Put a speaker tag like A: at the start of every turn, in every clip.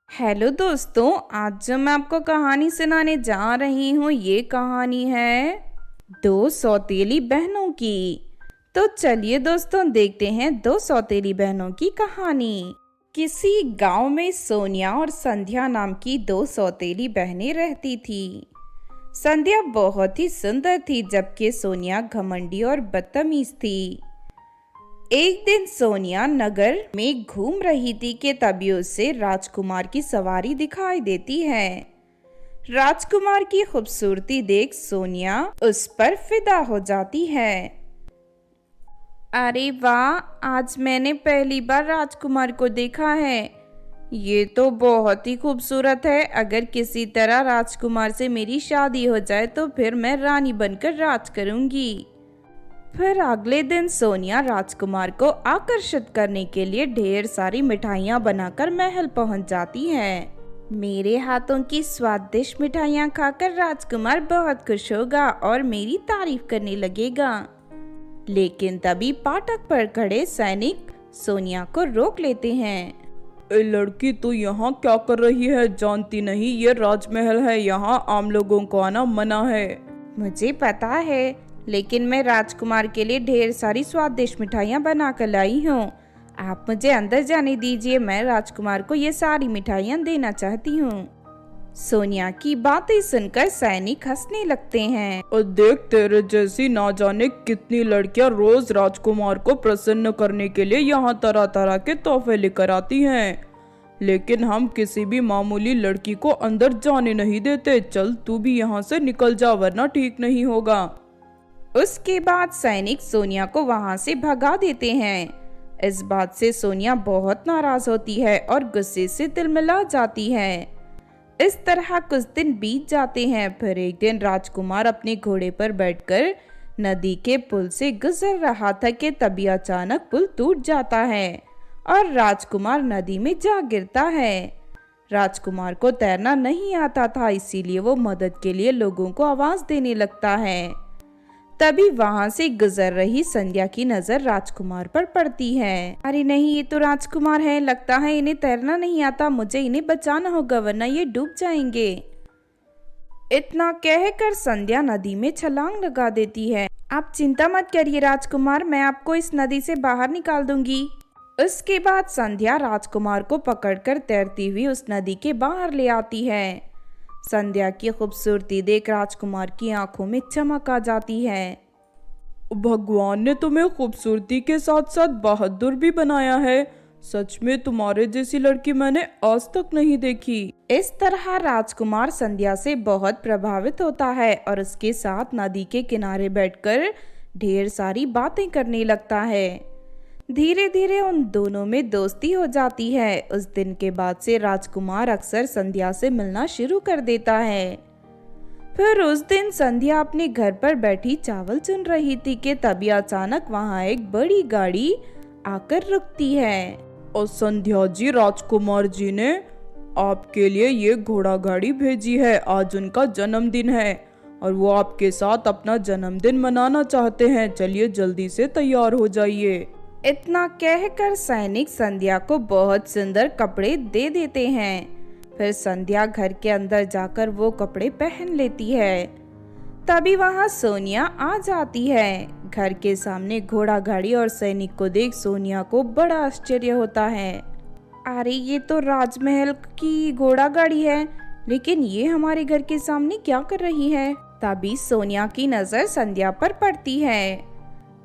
A: Hello दोस्तों, आज जो मैं आपको कहानी सुनाने जा रही हूँ ये कहानी है दो सौतेली बहनों की। तो चलिए दोस्तों देखते हैं दो सौतेली बहनों की कहानी। किसी गांव में सोनिया और संध्या नाम की दो सौतेली बहनें रहती थी। संध्या बहुत ही सुंदर थी जबकि सोनिया घमंडी और बदतमीज थी। एक दिन सोनिया नगर में घूम रही थी कि तभी उसे राजकुमार की सवारी दिखाई देती है। राजकुमार की खूबसूरती देख सोनिया उस पर फिदा हो जाती है। अरे वाह, आज मैंने पहली बार राजकुमार को देखा है। ये तो बहुत ही खूबसूरत है। अगर किसी तरह राजकुमार से मेरी शादी हो जाए तो फिर मैं रानी बनकर राज करूंगी। फिर अगले दिन सोनिया राजकुमार को आकर्षित करने के लिए ढेर सारी मिठाइयाँ बनाकर महल पहुंच जाती है। मेरे हाथों की स्वादिष्ट मिठाइयाँ खाकर राजकुमार बहुत खुश होगा और मेरी तारीफ करने लगेगा। लेकिन तभी फाटक पर खड़े सैनिक सोनिया को रोक लेते हैं।
B: ए लड़की, तू यहाँ क्या कर रही है? जानती नहीं ये राजमहल है, यहाँ आम लोगों को आना मना है।
A: मुझे पता है, लेकिन मैं राजकुमार के लिए ढेर सारी स्वादिष्ट मिठाइयाँ बना कर लाई हूँ। आप मुझे अंदर जाने दीजिए, मैं राजकुमार को ये सारी मिठाइयाँ देना चाहती हूँ। सोनिया की बातें सुनकर सैनिक हंसने लगते हैं।
B: और देख, तेरे जैसी ना जाने कितनी लड़कियां रोज राजकुमार को प्रसन्न करने के लिए यहाँ तरह तरह के तोहफे लेकर आती हैं, लेकिन हम किसी भी मामूली लड़की को अंदर जाने नहीं देते। चल तू भी यहाँ से निकल जा, वरना ठीक नहीं होगा।
A: उसके बाद सैनिक सोनिया को वहां से भगा देते हैं। इस बात से सोनिया बहुत नाराज होती है और गुस्से से तिलमिला जाती है। इस तरह कुछ दिन बीत जाते हैं। फिर एक दिन राजकुमार अपने घोड़े पर बैठकर नदी के पुल से गुजर रहा था कि तभी अचानक पुल टूट जाता है और राजकुमार नदी में जा गिरता है। राजकुमार को तैरना नहीं आता था, इसीलिए वो मदद के लिए लोगों को आवाज देने लगता है। तभी वहां से गुजर रही संध्या की नजर राजकुमार पर पड़ती है। अरे नहीं, ये तो राजकुमार है। लगता है इन्हें तैरना नहीं आता। मुझे इन्हें बचाना होगा वरना ये डूब जाएंगे। इतना कहकर संध्या नदी में छलांग लगा देती है। आप चिंता मत करिए राजकुमार, मैं आपको इस नदी से बाहर निकाल दूंगी। उसके बाद संध्या राजकुमार को पकड़कर तैरती हुई उस नदी के बाहर ले आती है। संध्या की खूबसूरती देख राजकुमार की आंखों में चमक आ जाती है।
B: भगवान ने तुम्हें खूबसूरती के साथ साथ बहादुर भी बनाया है। सच में तुम्हारे जैसी लड़की मैंने आज तक नहीं देखी।
A: इस तरह राजकुमार संध्या से बहुत प्रभावित होता है और उसके साथ नदी के किनारे बैठकर ढेर सारी बातें करने लगता है। धीरे धीरे उन दोनों में दोस्ती हो जाती है। उस दिन के बाद से राजकुमार अक्सर संध्या से मिलना शुरू कर देता है। फिर उस दिन संध्या अपने घर पर बैठी चावल चुन रही थी कि तभी अचानक वहां एक बड़ी गाड़ी आकर रुकती है।
B: और संध्या जी, राजकुमार जी ने आपके लिए ये घोड़ा गाड़ी भेजी है। आज उनका जन्मदिन है और वो आपके साथ अपना जन्मदिन मनाना चाहते हैं। चलिए जल्दी से तैयार हो जाइए।
A: इतना कहकर सैनिक संध्या को बहुत सुंदर कपड़े दे देते हैं। फिर संध्या घर के अंदर जाकर वो कपड़े पहन लेती है। तभी वहां सोनिया आ जाती है। घर के सामने घोड़ा गाड़ी और सैनिक को देख सोनिया को बड़ा आश्चर्य होता है। अरे ये तो राजमहल की घोड़ा गाड़ी है, लेकिन ये हमारे घर के सामने क्या कर रही है? तभी सोनिया की नजर संध्या पर पड़ती है।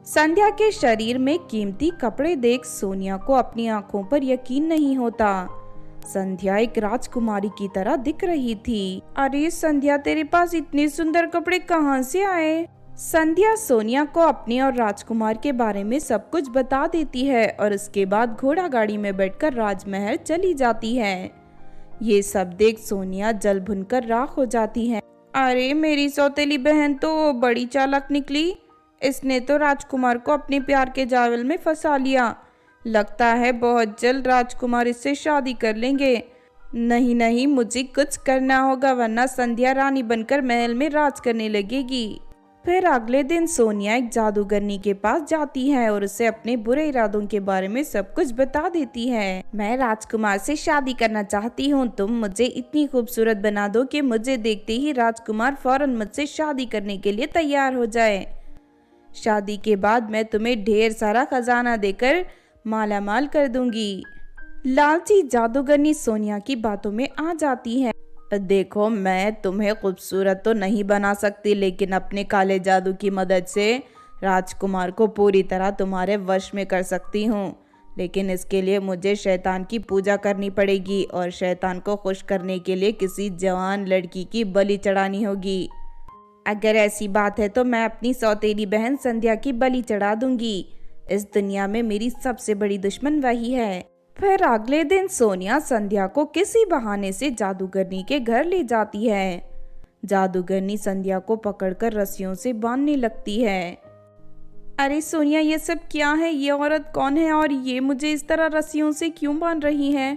A: संध्या के शरीर में कीमती कपड़े देख सोनिया को अपनी आंखों पर यकीन नहीं होता। संध्या एक राजकुमारी की तरह दिख रही थी। अरे संध्या, तेरे पास इतने सुंदर कपड़े कहाँ से आए? संध्या सोनिया को अपने और राजकुमार के बारे में सब कुछ बता देती है और उसके बाद घोड़ा गाड़ी में बैठकर राजमहल चली जाती है। ये सब देख सोनिया जल भुनकर राख हो जाती है। अरे मेरी सौतेली बहन तो बड़ी चालाक निकली। इसने तो राजकुमार को अपने प्यार के जाल में फंसा लिया। लगता है बहुत जल्द राजकुमार इससे शादी कर लेंगे। नहीं नहीं, मुझे कुछ करना होगा वरना संध्या रानी बनकर महल में राज करने लगेगी। फिर अगले दिन सोनिया एक जादूगरनी के पास जाती है और उसे अपने बुरे इरादों के बारे में सब कुछ बता देती है। मैं राजकुमार से शादी करना चाहती हूँ, तुम मुझे इतनी खूबसूरत बना दो कि मुझे देखते ही राजकुमार फौरन मुझसे शादी करने के लिए तैयार हो जाए। शादी के बाद मैं तुम्हें ढेर सारा खजाना देकर मालामाल कर दूंगी। लालची जादूगरनी सोनिया की बातों में आ जाती है। देखो, मैं तुम्हें खूबसूरत तो नहीं बना सकती, लेकिन अपने काले जादू की मदद से राजकुमार को पूरी तरह तुम्हारे वश में कर सकती हूँ। लेकिन इसके लिए मुझे शैतान की पूजा करनी पड़ेगी और शैतान को खुश करने के लिए किसी जवान लड़की की बलि चढ़ानी होगी। अगर ऐसी बात है तो मैं अपनी सौतेली बहन संध्या की बलि चढ़ा दूंगी। इस दुनिया में मेरी सबसे बड़ी दुश्मन वही है। फिर अगले दिन सोनिया संध्या को किसी बहाने से जादूगरनी के घर ले जाती है। जादूगरनी संध्या को पकड़कर रस्सियों से बांधने लगती है। अरे सोनिया, ये सब क्या है? ये औरत कौन है और ये मुझे इस तरह रस्सियों से क्यों बांध रही है?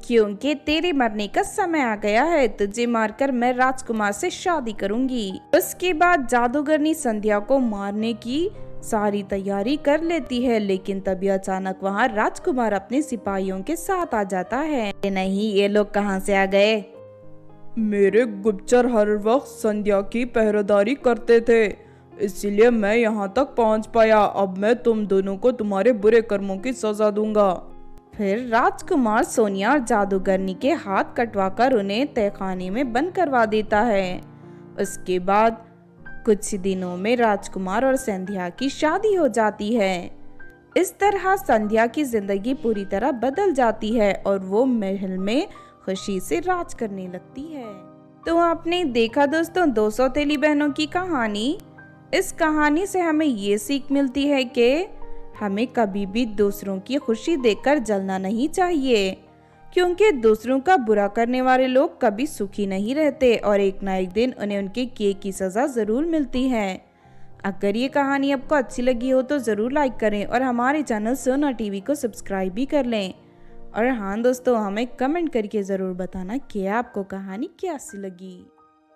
A: क्योंकि तेरे मरने का समय आ गया है। तुझे मारकर मैं राजकुमार से शादी करूंगी। उसके बाद जादूगरनी संध्या को मारने की सारी तैयारी कर लेती है, लेकिन तभी अचानक वहाँ राजकुमार अपने सिपाहियों के साथ आ जाता है। नहीं, ये लोग कहाँ से आ गए?
B: मेरे गुप्तचर हर वक्त संध्या की पहरेदारी करते थे, इसलिए मैं यहाँ तक पहुँच पाया। अब मैं तुम दोनों को तुम्हारे बुरे कर्मों की सजा दूंगा।
A: फिर राजकुमार सोनिया और जादूगरनी के हाथ कटवाकर उन्हें तहखाने में बंद करवा देता है। उसके बाद कुछ दिनों में राजकुमार और संध्या की शादी हो जाती है। इस तरह संध्या की जिंदगी पूरी तरह बदल जाती है और वो महल में खुशी से राज करने लगती है। तो आपने देखा दोस्तों, दो सौतेली बहनों की कहानी। इस कहानी से हमें ये सीख मिलती है कि हमें कभी भी दूसरों की खुशी देखकर जलना नहीं चाहिए, क्योंकि दूसरों का बुरा करने वाले लोग कभी सुखी नहीं रहते और एक ना एक दिन उन्हें उनके किए की सज़ा ज़रूर मिलती है। अगर ये कहानी आपको अच्छी लगी हो तो ज़रूर लाइक करें और हमारे चैनल सोना टीवी को सब्सक्राइब भी कर लें। और हाँ दोस्तों, हमें कमेंट करके ज़रूर बताना कि आपको कहानी कैसी लगी।